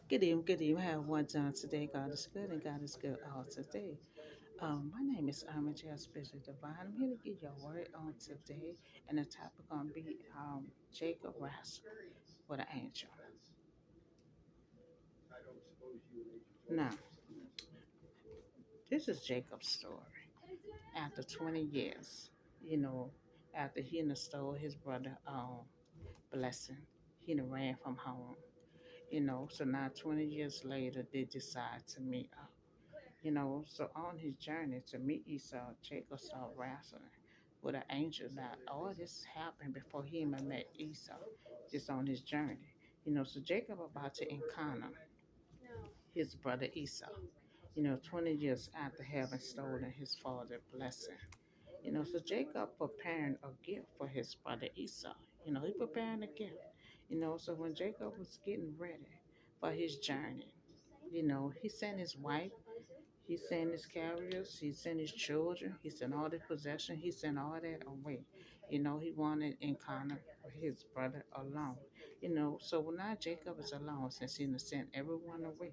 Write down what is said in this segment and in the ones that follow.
Good evening. Have one time today. God is good and God is good all today. My name is Irma Jazz Bishop Divine. I'm here to give you a word on today, and the topic gonna be Jacob wrestled with an angel. Now, this is Jacob's story. After 20 years, you know, after he done stole his brother blessing, he done ran from home. So now 20 years later, they decide to meet up. So on his journey to meet Esau, Jacob started wrestling with an angel. Now, all this happened before he even met Esau, just on his journey. So Jacob about to encounter his brother Esau, 20 years after having stolen his father's blessing. So Jacob preparing a gift for his brother Esau. He preparing a gift. So when Jacob was getting ready for his journey, he sent his wife, he sent his carriers, he sent his children, he sent all the possession, he sent all that away. He wanted encounter with his brother alone. So now Jacob is alone since he done sent everyone away.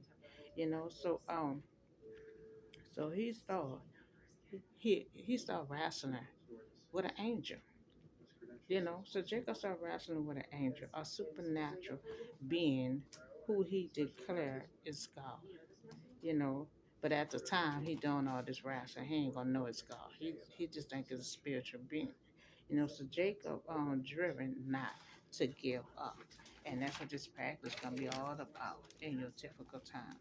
So he started wrestling with an angel. So Jacob started wrestling with an angel, a supernatural being who he declared is God. you know. But at the time he doing all this wrestling, he ain't gonna know it's God. He just think it's a spiritual being. So Jacob driven not to give up. And that's what this practice gonna be all about in your difficult times.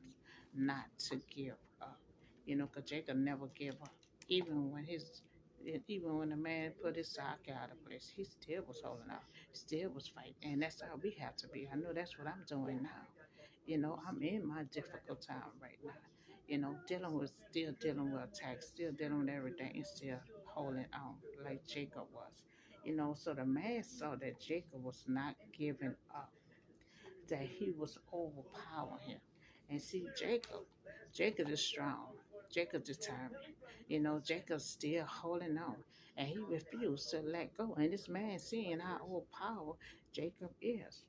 Not to give up. Because Jacob never gave up. Even when even when the man put his sock out of place, he still was holding out. Still was fighting. And that's how we have to be. I know that's what I'm doing now. I'm in my difficult time right now. Still dealing with attacks, still dealing with everything, and still holding on like Jacob was. So the man saw that Jacob was not giving up, that he was overpowering him. And see, Jacob is strong. Jacob determined. Jacob's still holding on. And he refused to let go. And this man seeing how overpowered Jacob is.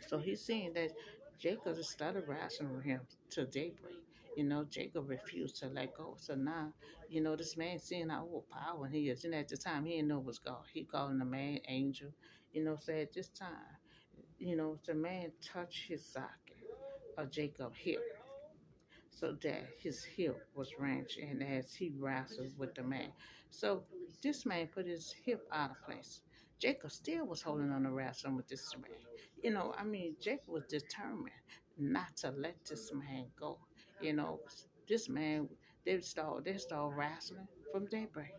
So he's saying that Jacob started wrestling with him till daybreak. Jacob refused to let go. So now, this man seeing how overpowering he is. And at the time, he didn't know it was God. He calling the man angel. So at this time, the man touched his socket of Jacob hip so that his hip was wrenched and as he wrestled with the man. So this man put his hip out of place. Jacob still was holding on to wrestling with this man. Jacob was determined not to let this man go. You know, this man they start wrestling from daybreak.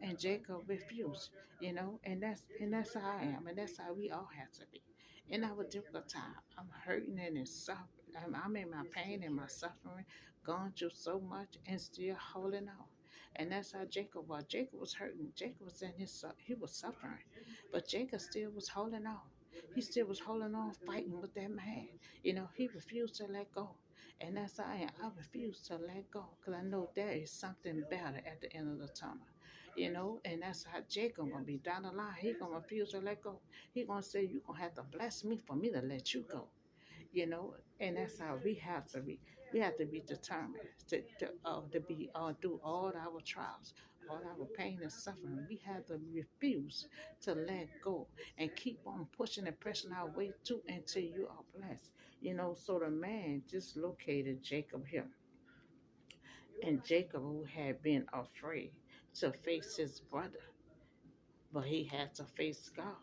And Jacob refused. And that's how I am, and that's how we all have to be. In our difficult time, I'm hurting and suffering. I'm in my pain and my suffering, going through so much and still holding on. And that's how Jacob was. Jacob was hurting. Jacob was he was suffering, but Jacob still was holding on. He still was holding on, fighting with that man. He refused to let go. And that's how I am. I refuse to let go because I know there is something better at the end of the tunnel. And that's how Jacob gonna be down the line. He gonna refuse to let go. He gonna say, "You gonna have to bless me for me to let you go." And that's how we have to be. We have to be determined to be through all our trials, all our pain and suffering. We have to refuse to let go and keep on pushing and pressing our way to until you are blessed. So the man just located Jacob here, and Jacob, who had been afraid to face his brother, but he had to face God.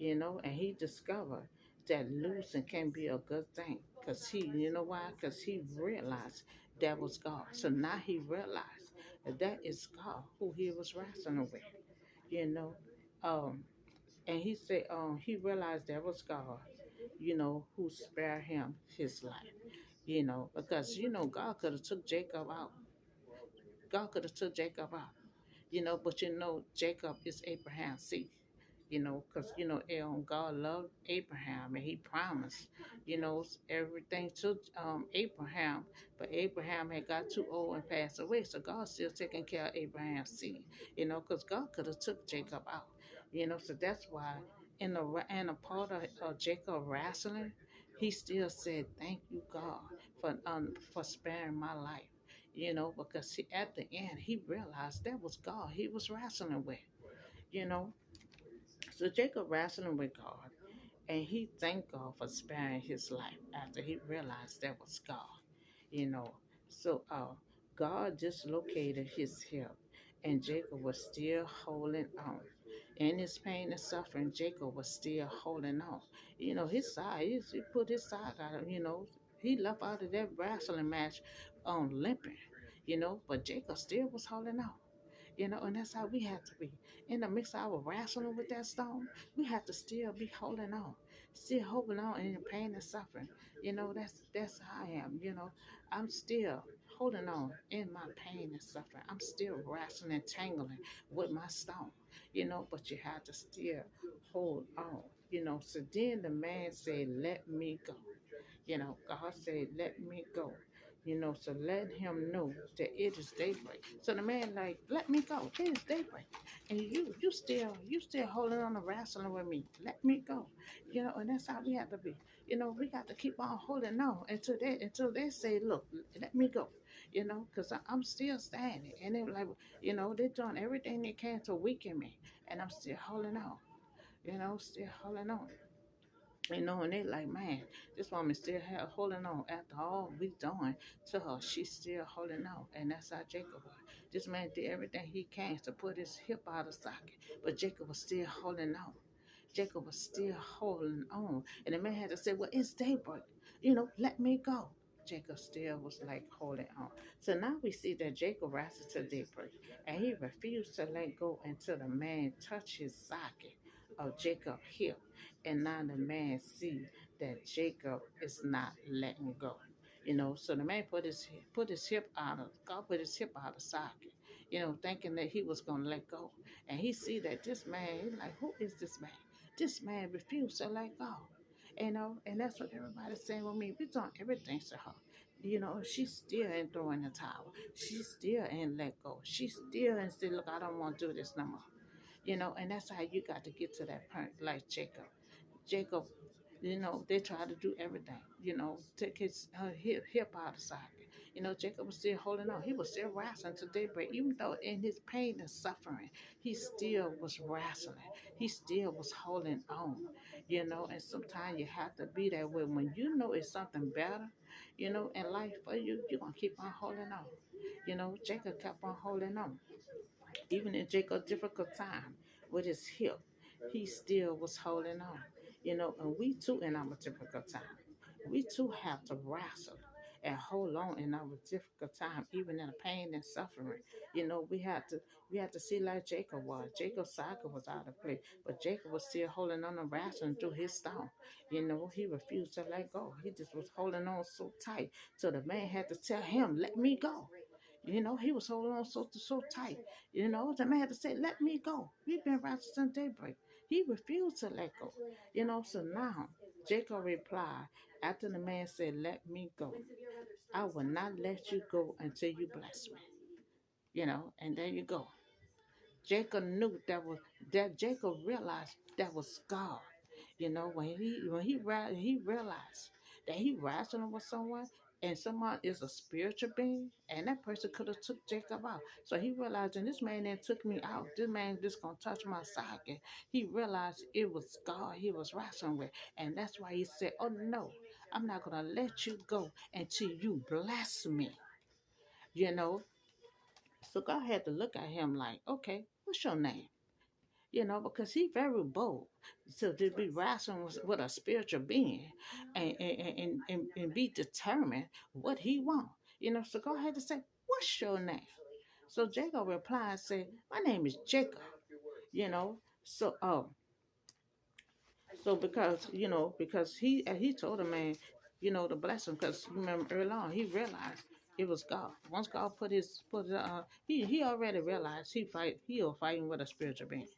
And he discovered that losing can be a good thing. Because you know why? Because he realized that was God. So now he realized that is God who he was wrestling with, you know. Um, and he said, he realized that was God, who spared him his life, because, God could have took Jacob out. God could have took Jacob out, but Jacob is Abraham's seed. Because God loved Abraham and He promised, everything to Abraham, but Abraham had got too old and passed away, so God still taking care of Abraham's seed, because God could have took Jacob out, so that's why in a part of Jacob wrestling, He still said, "Thank you, God, for sparing my life." Because at the end he realized that was God he was wrestling with. You know, so Jacob wrestling with God, and he thanked God for sparing his life after he realized that was God. You know, so God dislocated his hip, and Jacob was still holding on. In his pain and suffering, Jacob was still holding on. His side, he put his side out. He left out of that wrestling match on limping. But Jacob still was holding on. And that's how we have to be. In the midst of our wrestling with that stone, we have to still be holding on, still holding on in the pain and suffering. That's how I am. I'm still holding on in my pain and suffering. I'm still wrestling and tangling with my stone. But you have to still hold on. So then the man said, "Let me go." God said, "Let me go." So let him know that it is daybreak. So the man like, "Let me go. It is daybreak. And you still holding on to wrestling with me. Let me go." And that's how we have to be. We got to keep on holding on until they say, "Look, let me go." Because I'm still standing. And they're like, they're doing everything they can to weaken me. And I'm still holding on. Still holding on. And they like, "Man, this woman still holding on after all we done to her. She's still holding on." And that's how Jacob was. This man did everything he can to put his hip out of socket, but Jacob was still holding on. Jacob was still holding on. And the man had to say, "Well, it's daybreak. Let me go." Jacob still was like holding on. So now we see that Jacob rises to daybreak, and he refused to let go until the man touched his socket of Jacob's hip. And now the man see that Jacob is not letting go. So the man put his hip out of God put his hip out of socket, thinking that he was gonna let go. And he see that this man, he like, "Who is this man?" This man refused to let go. And that's what everybody's saying with me. We doing everything to her. She still ain't throwing the towel. She still ain't let go. She still ain't say, "Look, I don't want to do this no more." And that's how you got to get to that point, like Jacob. Jacob, they tried to do everything, take his hip out of socket. Jacob was still holding on. He was still wrestling to daybreak, even though in his pain and suffering, he still was wrestling. He still was holding on, and sometimes you have to be that way. When you know it's something better, in life for you, you're going to keep on holding on. Jacob kept on holding on. Even in Jacob's difficult time with his hip, he still was holding on. And we too in our difficult time. We too have to wrestle and hold on in our difficult time, even in the pain and suffering. We had to see like Jacob was. Jacob's cycle was out of place, but Jacob was still holding on and wrestling through his stone. He refused to let go. He just was holding on so tight. So the man had to tell him, "Let me go." He was holding on so tight. The man had to say, "Let me go. We've been righteous since daybreak." He refused to let go. So now Jacob replied after the man said, "Let me go. I will not let you go until you bless me." And there you go. Jacob knew that Jacob realized that was God. When he realized that he wrestling with someone, and someone is a spiritual being, and that person could have took Jacob out. So he realized, and this man then took me out. This man just gonna touch my socket. He realized it was God he was wrestling with, and that's why he said, "Oh no, I'm not gonna let you go until you bless me." You know. So God had to look at him like, "Okay, what's your name?" Because he very bold. So to be wrestling with a spiritual being, and be determined what he want. So God had to say, "What's your name?" So Jacob replied and said, "My name is Jacob." So because he told the man, to bless him, because remember early on he realized it was God. Once God he already realized he was fighting with a spiritual being,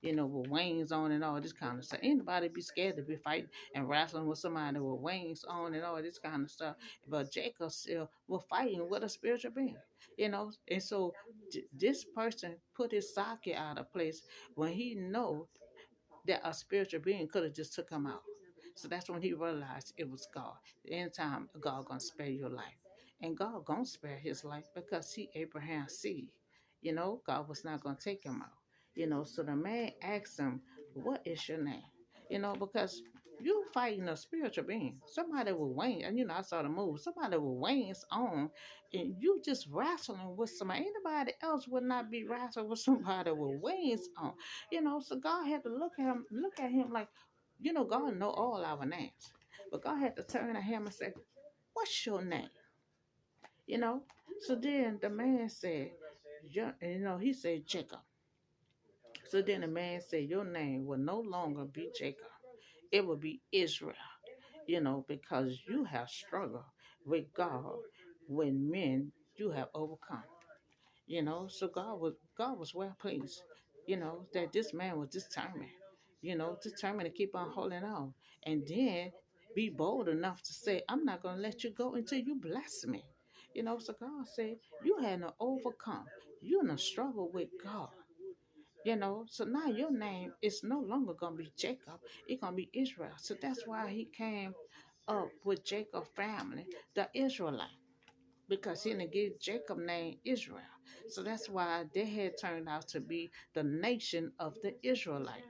with wings on and all this kind of stuff. Anybody be scared to be fighting and wrestling with somebody with wings on and all this kind of stuff. But Jacob still was fighting with a spiritual being, And so this person put his socket out of place when he know that a spiritual being could have just took him out. So that's when he realized it was God. Anytime God gonna spare your life. And God gonna spare his life because he Abraham's seed. God was not gonna take him out. So the man asked him, what is your name? Because you fighting a spiritual being. Somebody with wings, and I saw the move. Somebody with wings on, and you just wrestling with somebody. Anybody else would not be wrestling with somebody with wings on. So God had to look at him like, God know all our names. But God had to turn to him and say, what's your name? You know? So then the man said, he said Jacob. So then the man said, your name will no longer be Jacob. It will be Israel, because you have struggled with God when men you have overcome. So God was well pleased, that this man was determined, determined to keep on holding on. And then be bold enough to say, I'm not gonna let you go until you bless me. So God said, you had to overcome. You're in a struggle with God. So now your name is no longer gonna be Jacob, it's gonna be Israel. So that's why he came up with Jacob family, the Israelite, because he didn't give Jacob name Israel. So that's why they had turned out to be the nation of the Israelite.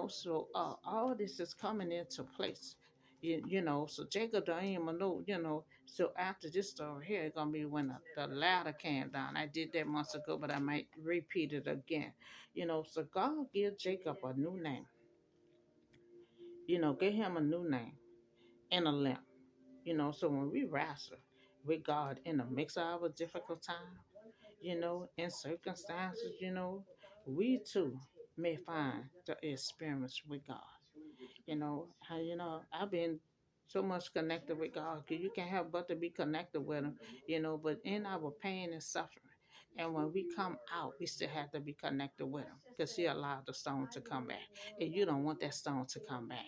So all this is coming into place. So Jacob don't even know, so after this story here, it's gonna be when the ladder came down. I did that months ago, but I might repeat it again. So God give Jacob a new name. Give him a new name and a limb. So when we wrestle with God in the mix of our difficult time, in circumstances, we too may find the experience with God. I've been so much connected with God because you can't help but to be connected with Him, but in our pain and suffering. And when we come out, we still have to be connected with Him because He allowed the stone to come back. And you don't want that stone to come back.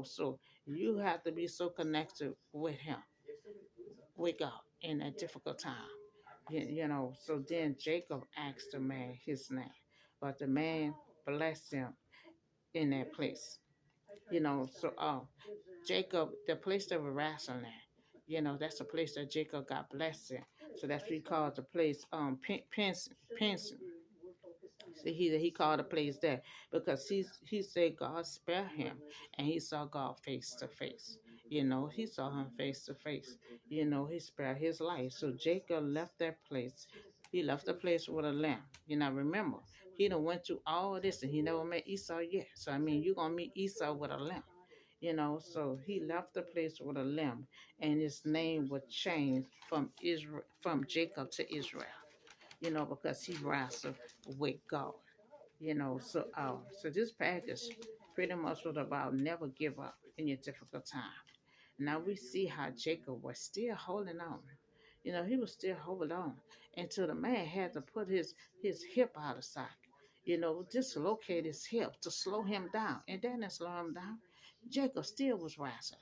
So you have to be so connected with Him, with God in a difficult time. So then Jacob asked the man his name, but the man blessed him in that place. So Jacob, the place they were wrestling at, that's the place that Jacob got blessed in. So that's what he called the place Penson. See, he called the place that because he said God spare him, and he saw God face to face. He saw him face to face. He spared his life. So Jacob left that place. He left the place with a lamb. Remember, he done went through all this and he never met Esau yet. So I mean, you're gonna meet Esau with a lamb. So he left the place with a limb, and his name was changed from Israel, from Jacob to Israel. Because he wrestled with God. So this package pretty much was about never give up in your difficult time. Now we see how Jacob was still holding on. He was still holding on until the man had to put his hip out of socket. Dislocate his hip to slow him down. And then to slow him down, Jacob still was wrestling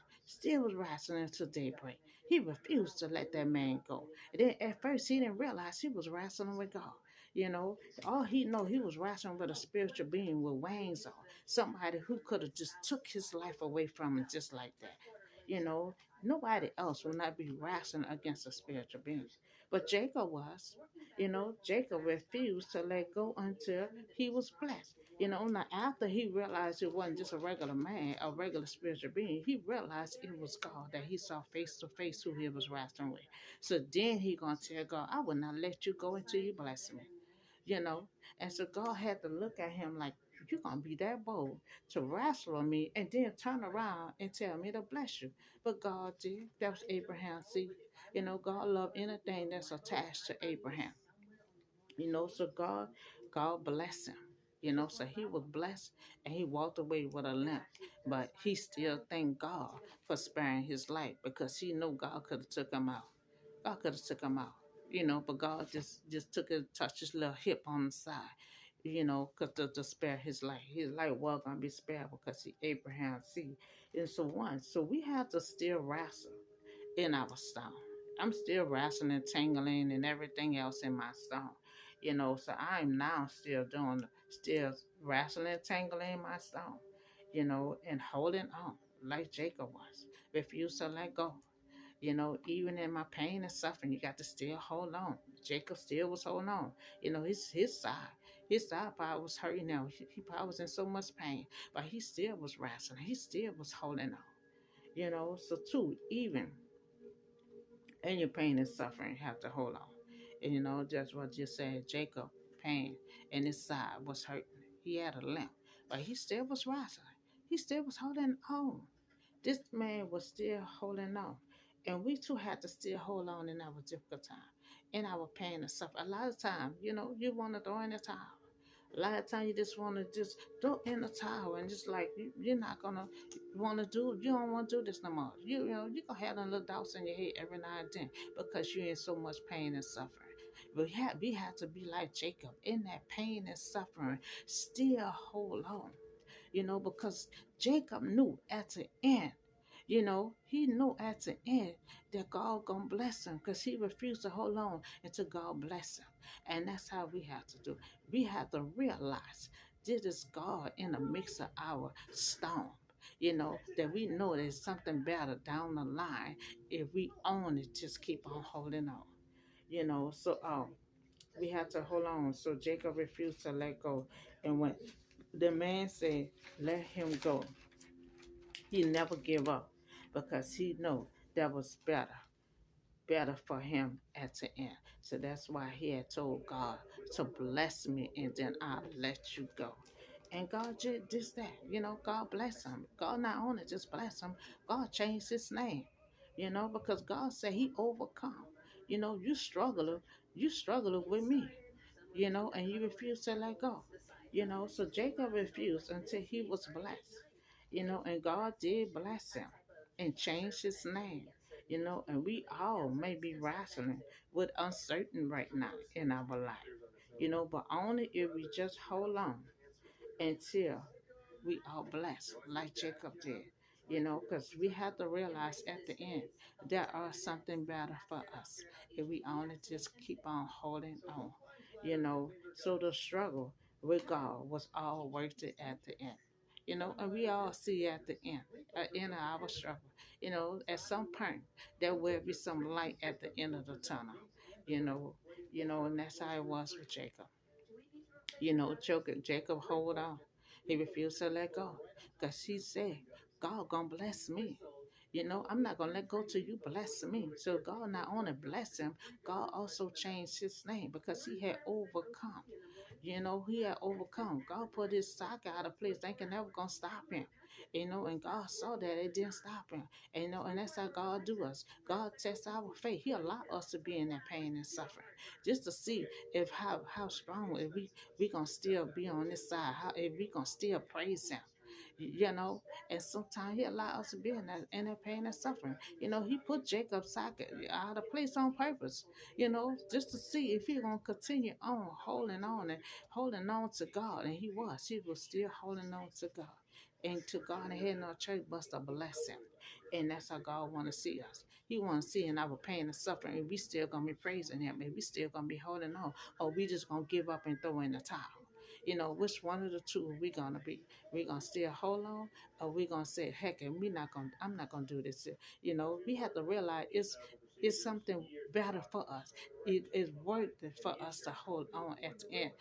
until daybreak. He refused to let that man go. And then at first he didn't realize he was wrestling with God. You know, all he know he was wrestling with a spiritual being with wings on. Somebody who could have just took his life away from him just like that. You know, nobody else will not be wrestling against a spiritual being. But Jacob was. Jacob refused to let go until he was blessed. Now after he realized it wasn't just a regular man, a regular spiritual being, he realized it was God that he saw face to face who he was wrestling with. So then he gonna tell God, I will not let you go until you bless me you know. And so God had to look at him like, you're going to be that bold to wrestle on me and then turn around and tell me to bless you. But God did. That was Abraham's seed. God loved anything that's attached to Abraham. So God blessed him. So he was blessed and he walked away with a limp. But he still thanked God for sparing his life because he knew God could have took him out. God could have took him out, but God just took it, touched his little hip on the side, cause to spare his life. His life was gonna be spared because he Abraham's seed. And so so we have to still wrestle in our stone. I'm still wrestling and tangling and everything else in my stone. So I'm now still wrestling and tangling in my stone. and holding on like Jacob was, refused to let go. Even in my pain and suffering, you got to still hold on. Jacob still was holding on. His side part was hurting now. He probably was in so much pain, but he still was wrestling. He still was holding on. So too, even in your pain and suffering, you have to hold on. And that's what you said. Jacob pain and his side was hurting. He had a limp, but he still was wrestling. He still was holding on. This man was still holding on. And we too had to still hold on in our difficult time, in our pain and suffering. A lot of times, you want to throw in the towel. A lot of times you just want to just throw in the towel and just like you're not gonna want to do. You don't want to do this no more. You gonna have a little doubts in your head every now and then because you're in so much pain and suffering. But we have to be like Jacob in that pain and suffering. Still hold on, because Jacob knew at the end, he knew at the end that God gonna bless him because he refused to hold on until God bless him. And that's how we have to do. We have to realize this is God in the mix of our storm. That we know there's something better down the line if we only just keep on holding on. So we have to hold on. So Jacob refused to let go. And when the man said, let him go, he never give up because he know that was better for him at the end. So that's why he had told God to bless me and then I'll let you go. And God just that, God bless him. God not only just bless him, God changed his name, because God said he overcome. You struggle with me, and you refuse to let go. So Jacob refused until he was blessed, and God did bless him and changed his name, and we all may be wrestling with uncertain right now in our life, but only if we just hold on until we are blessed, like Jacob did, because we have to realize at the end there are something better for us if we only just keep on holding on, So the struggle with God was all worth it at the end, and we all see at the end of our struggle, at some point there will be some light at the end of the tunnel, you know, and that's how it was with Jacob. Jacob hold on. He refused to let go because he said, God gonna bless me. I'm not gonna let go till you bless me. So God not only blessed him, God also changed his name because he had overcome. He had overcome. God put his socket out of place. They can never gonna stop him. And God saw that it didn't stop him. And that's how God do us. God tests our faith. He allow us to be in that pain and suffering. Just to see if how strong if we gonna still be on this side, how if we gonna still praise him. You know, and sometimes he allow us to be in that pain and suffering. He put Jacob's socket out of place on purpose, just to see if he gonna continue on holding on to God. And he was still holding on to God. And to God and had no church but to bless him. And that's how God wanna see us. He wanna see in our pain and suffering, and we still gonna be praising him, and we still gonna be holding on, or we just gonna give up and throw in the towel. Which one of the two we gonna be? We gonna still hold on, or we gonna say, heck, and I'm not gonna do this. We have to realize it's something better for us. It is worth it for us to hold on at the end.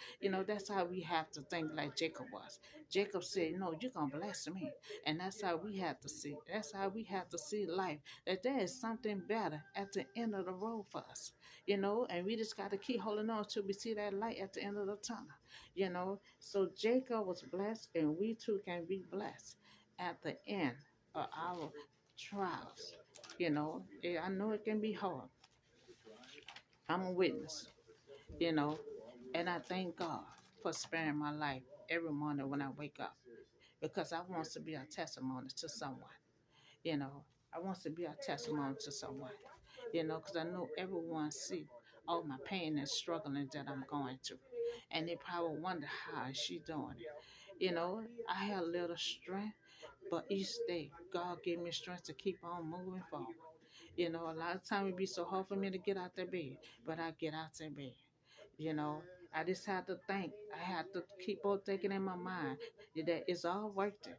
That's how we have to think like Jacob was. Jacob said, no, you're gonna bless me. And that's how we have to see. That's how we have to see life. That there is something better at the end of the road for us. And we just gotta keep holding on till we see that light at the end of the tunnel. So Jacob was blessed, and we too can be blessed at the end of our trials. I know it can be hard. I'm a witness, you know, and I thank God for sparing my life every morning when I wake up because I want to be a testimony to someone, you know. I want to be a testimony to someone, because I know everyone see all my pain and struggling that I'm going through. And they probably wonder how is she doing it. I had a little strength, but each day God gave me strength to keep on moving forward. A lot of time it be so hard for me to get out that bed, but I get out that bed, you know, I just had to think. I had to keep on thinking in my mind that it's all worth it.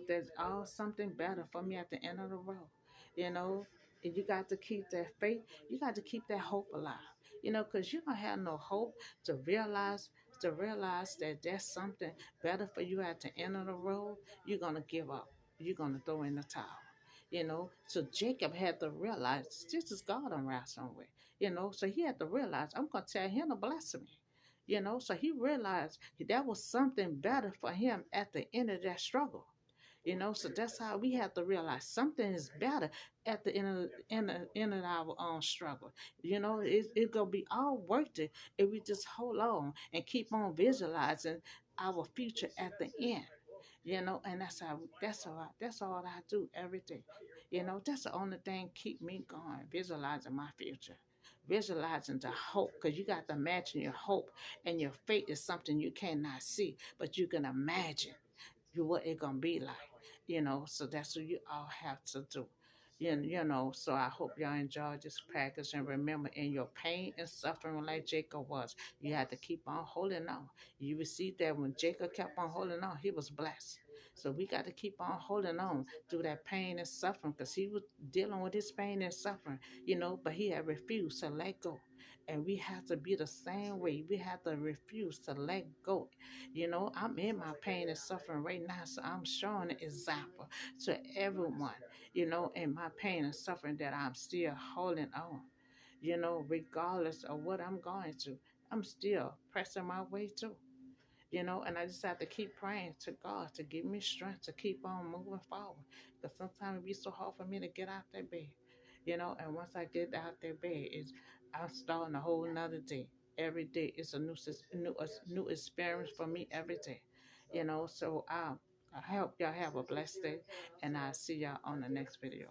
There's all something better for me at the end of the road. You know, and you got to keep that faith. You got to keep that hope alive. Because you don't have no hope to realize that there's something better for you at the end of the road. You're gonna give up. You're gonna throw in the towel. So Jacob had to realize this is God I'm wrestling with. So he had to realize I'm gonna tell him to bless me. So he realized that was something better for him at the end of that struggle. So that's how we have to realize something is better at the end of our own struggle. It's gonna be all worth it if we just hold on and keep on visualizing our future at the end. And that's all I do every day. That's the only thing keep me going, visualizing my future, visualizing the hope, because you got to imagine your hope, and your faith is something you cannot see, but you can imagine what it gonna be like. So that's what you all have to do. So I hope y'all enjoy this package, and remember, in your pain and suffering, like Jacob was, you had to keep on holding on. You will see that when Jacob kept on holding on, he was blessed. So we got to keep on holding on through that pain and suffering, because he was dealing with his pain and suffering, but he had refused to let go. And we have to be the same way. We have to refuse to let go. I'm in my pain and suffering right now, so I'm showing an example to everyone, in my pain and suffering, that I'm still holding on, regardless of what I'm going through. I'm still pressing my way through. And I just have to keep praying to God to give me strength to keep on moving forward. Because sometimes it be so hard for me to get out that bed, and once I get out that bed, I'm starting a whole nother day. Every day is a new experience for me every day, so I hope y'all have a blessed day, and I'll see y'all on the next video.